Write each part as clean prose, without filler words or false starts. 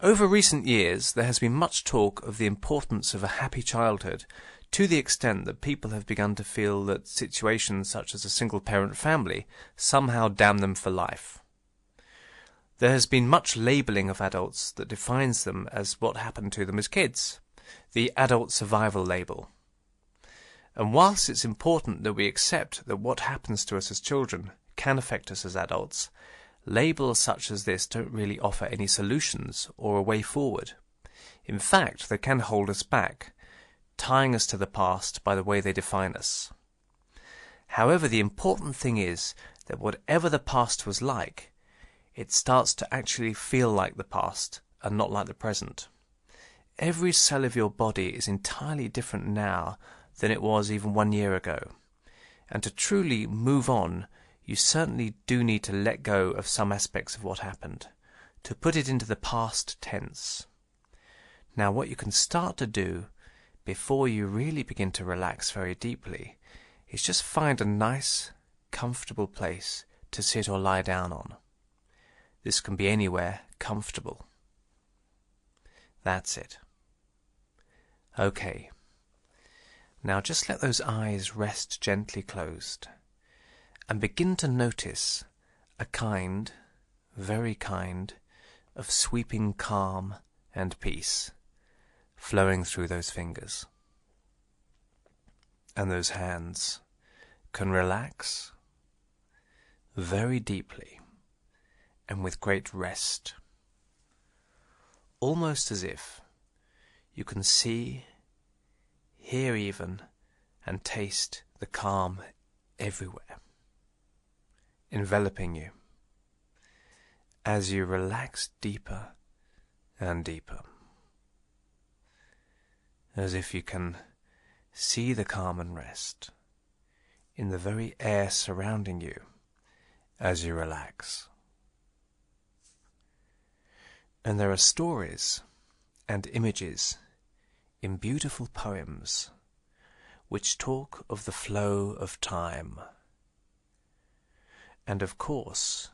Over recent years, there has been much talk of the importance of a happy childhood, to the extent that people have begun to feel that situations such as a single-parent family somehow damn them for life. There has been much labelling of adults that defines them as what happened to them as kids, the adult survival label. And whilst it's important that we accept that what happens to us as children can affect us as adults, labels such as this don't really offer any solutions or a way forward. In fact, they can hold us back, tying us to the past by the way they define us. However, the important thing is that whatever the past was like, it starts to actually feel like the past and not like the present. Every cell of your body is entirely different now than it was even 1 year ago. And to truly move on, you certainly do need to let go of some aspects of what happened, to put it into the past tense. Now, what you can start to do before you really begin to relax very deeply is just find a nice, comfortable place to sit or lie down on. This can be anywhere comfortable. That's it. Okay. Now just let those eyes rest gently closed and begin to notice a kind, very kind, of sweeping calm and peace flowing through those fingers. And those hands can relax very deeply and with great rest, almost as if you can see, hear even, and taste the calm everywhere, enveloping you as you relax deeper and deeper, as if you can see the calm and rest in the very air surrounding you as you relax. And there are stories and images in beautiful poems which talk of the flow of time. And of course,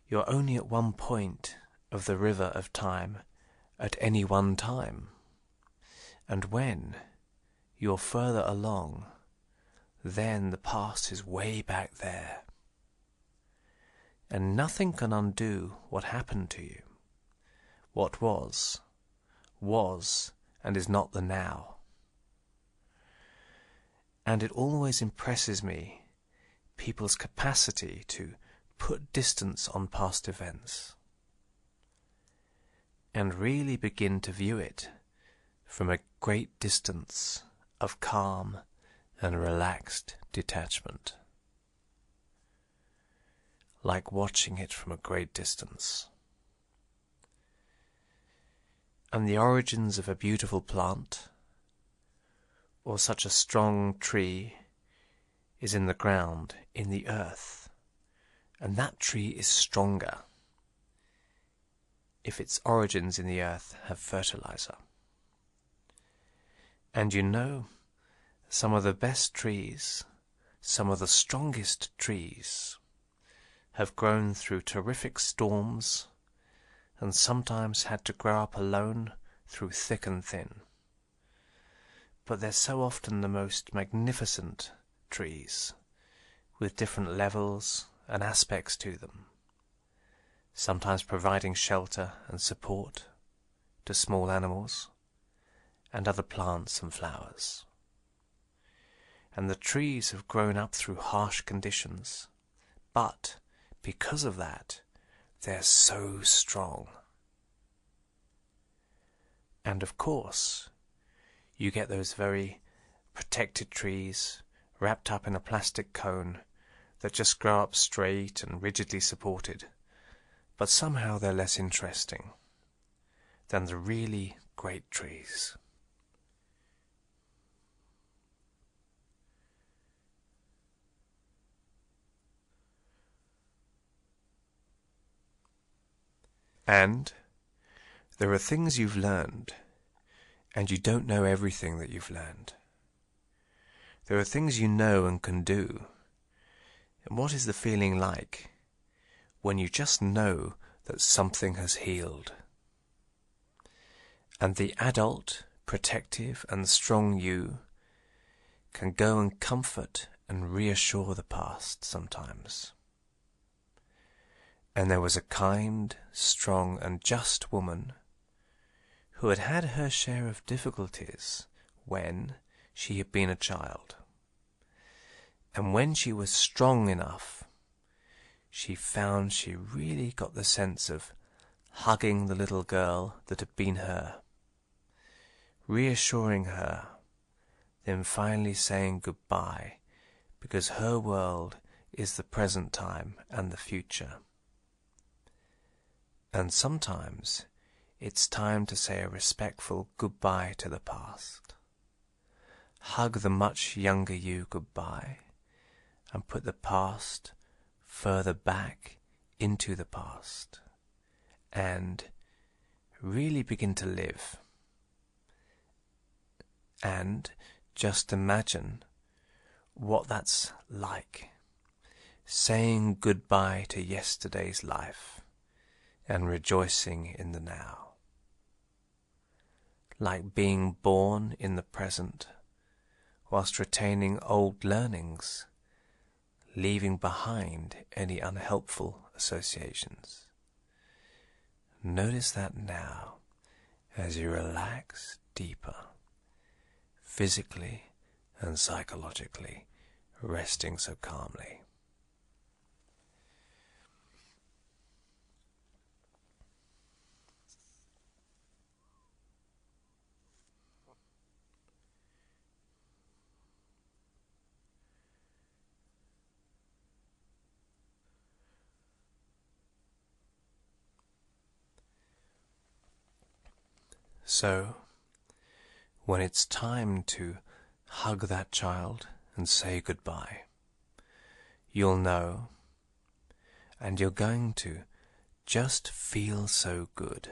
you're only at one point of the river of time at any one time. And when you're further along, then the past is way back there. And nothing can undo what happened to you. What was and is not the now. And it always impresses me, people's capacity to put distance on past events and really begin to view it from a great distance of calm and relaxed detachment, like watching it from a great distance. And the origins of a beautiful plant or such a strong tree is in the ground, in the earth, and that tree is stronger if its origins in the earth have fertilizer. And you know, some of the best trees, some of the strongest trees, have grown through terrific storms and sometimes had to grow up alone through thick and thin. But they're so often the most magnificent trees, with different levels and aspects to them, sometimes providing shelter and support to small animals and other plants and flowers. And the trees have grown up through harsh conditions, but because of that, they're so strong. And of course, you get those very protected trees wrapped up in a plastic cone that just grow up straight and rigidly supported, but somehow they're less interesting than the really great trees. And there are things you've learned, and you don't know everything that you've learned. There are things you know and can do. And what is the feeling like when you just know that something has healed? And the adult, protective and strong you can go and comfort and reassure the past sometimes. And there was a kind, strong and just woman who had had her share of difficulties when she had been a child. And when she was strong enough, she found she really got the sense of hugging the little girl that had been her, reassuring her, then finally saying goodbye, because her world is the present time and the future. And sometimes it's time to say a respectful goodbye to the past. Hug the much younger you goodbye, and put the past further back into the past, and really begin to live. And just imagine what that's like, saying goodbye to yesterday's life and rejoicing in the now. Like being born in the present whilst retaining old learnings, leaving behind any unhelpful associations. Notice that now as you relax deeper, physically and psychologically, resting so calmly. So, when it's time to hug that child and say goodbye, you'll know, and you're going to just feel so good,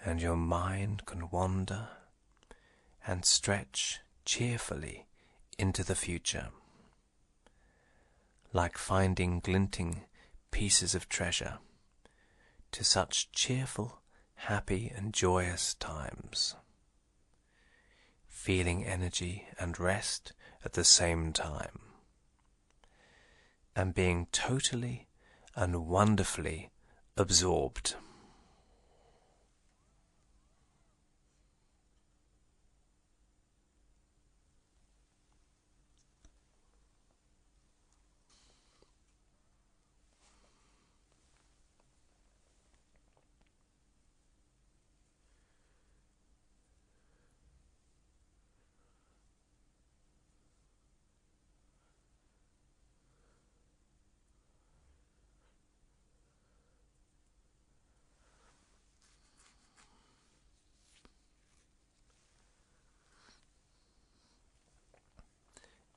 and your mind can wander and stretch cheerfully into the future, like finding glinting pieces of treasure to such cheerful, happy and joyous times, feeling energy and rest at the same time, and being totally and wonderfully absorbed.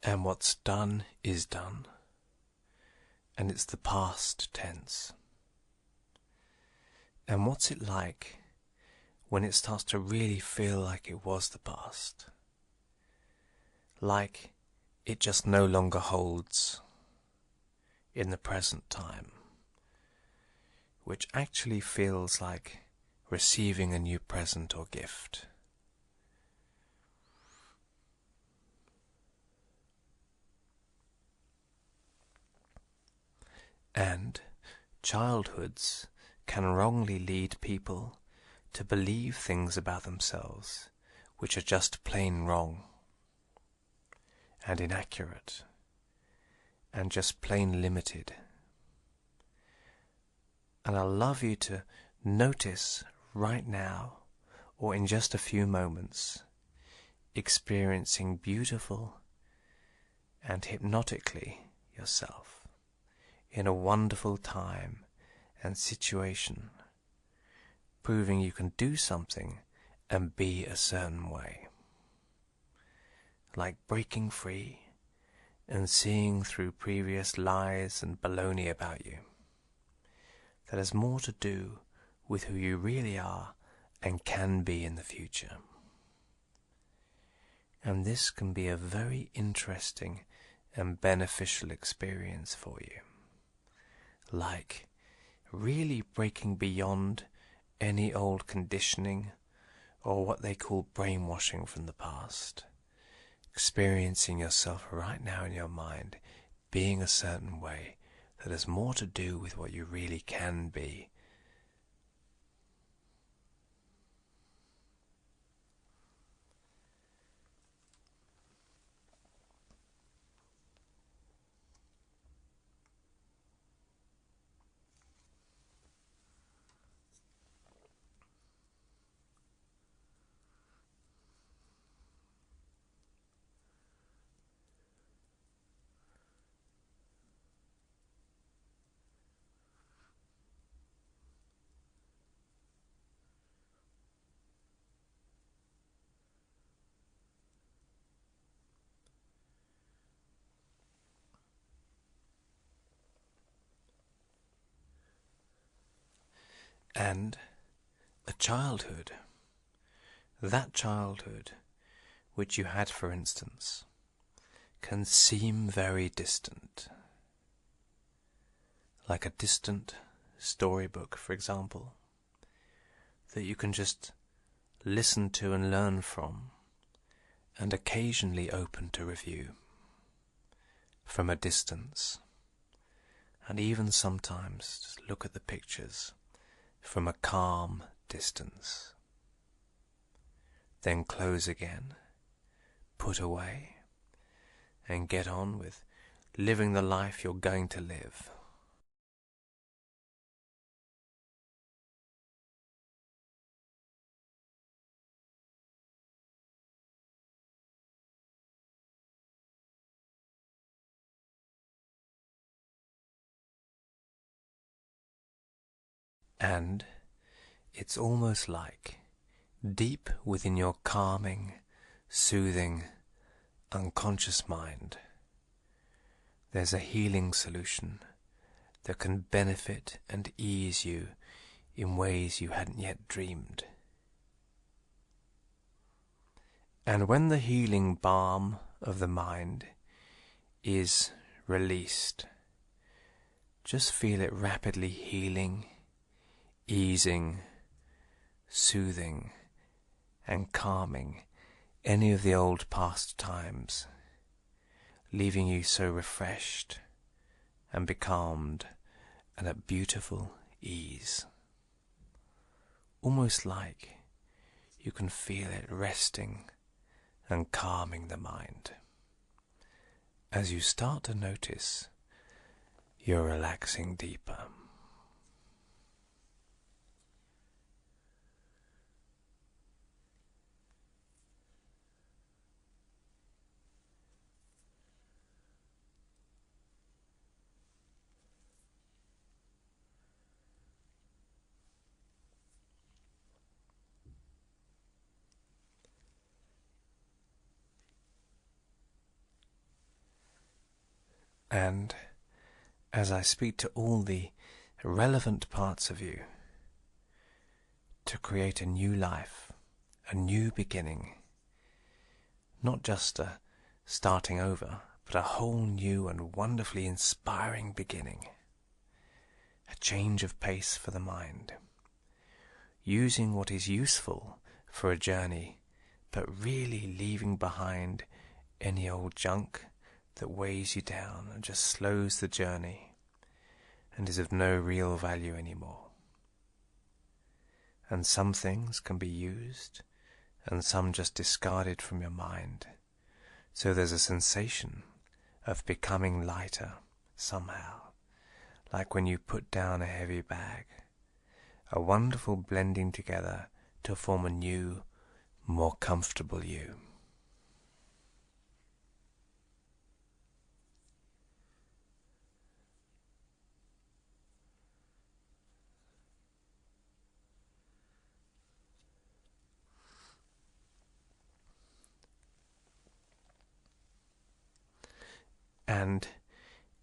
And what's done is done, and it's the past tense. And what's it like when it starts to really feel like it was the past? Like it just no longer holds in the present time, which actually feels like receiving a new present or gift. And childhoods can wrongly lead people to believe things about themselves which are just plain wrong and inaccurate and just plain limited. And I'd love you to notice right now, or in just a few moments, experiencing beautiful and hypnotically yourself in a wonderful time and situation, proving you can do something and be a certain way, like breaking free and seeing through previous lies and baloney about you, that has more to do with who you really are and can be in the future. And this can be a very interesting and beneficial experience for you, like really breaking beyond any old conditioning or what they call brainwashing from the past. Experiencing yourself right now in your mind being a certain way that has more to do with what you really can be. And a childhood, that childhood which you had, for instance, can seem very distant. Like a distant storybook, for example, that you can just listen to and learn from, and occasionally open to review from a distance, and even sometimes just look at the pictures from a calm distance. Then close again, put away, and get on with living the life you're going to live. And it's almost like deep within your calming, soothing, unconscious mind, there's a healing solution that can benefit and ease you in ways you hadn't yet dreamed. And when the healing balm of the mind is released, just feel it rapidly healing, easing, soothing, and calming any of the old past times, leaving you so refreshed and becalmed and at beautiful ease. Almost like you can feel it resting and calming the mind as you start to notice you're relaxing deeper. And as I speak to all the relevant parts of you to create a new life, a new beginning, not just a starting over, but a whole new and wonderfully inspiring beginning, a change of pace for the mind, using what is useful for a journey, but really leaving behind any old junk that weighs you down and just slows the journey and is of no real value anymore. And some things can be used and some just discarded from your mind. So there's a sensation of becoming lighter somehow, like when you put down a heavy bag, a wonderful blending together to form a new, more comfortable you. And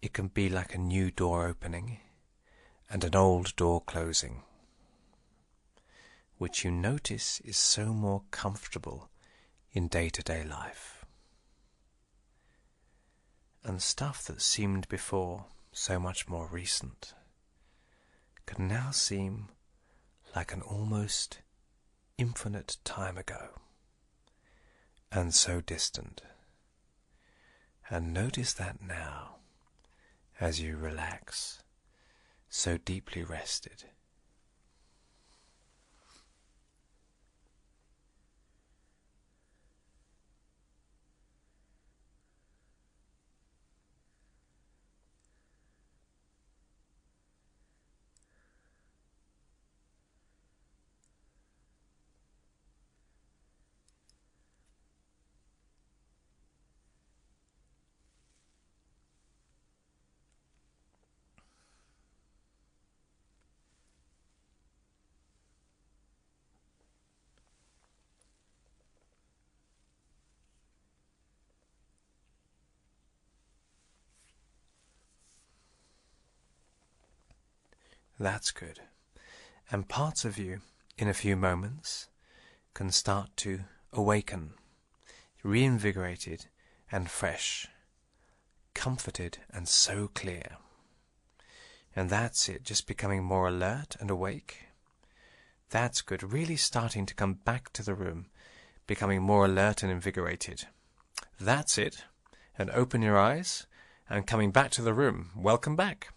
it can be like a new door opening and an old door closing, which you notice is so more comfortable in day-to-day life. And stuff that seemed before so much more recent can now seem like an almost infinite time ago, and so distant. And notice that now, as you relax, so deeply rested. That's good. And parts of you, in a few moments, can start to awaken, reinvigorated and fresh, comforted and so clear. And that's it, just becoming more alert and awake. That's good, really starting to come back to the room, becoming more alert and invigorated. That's it, and open your eyes, and coming back to the room. Welcome back.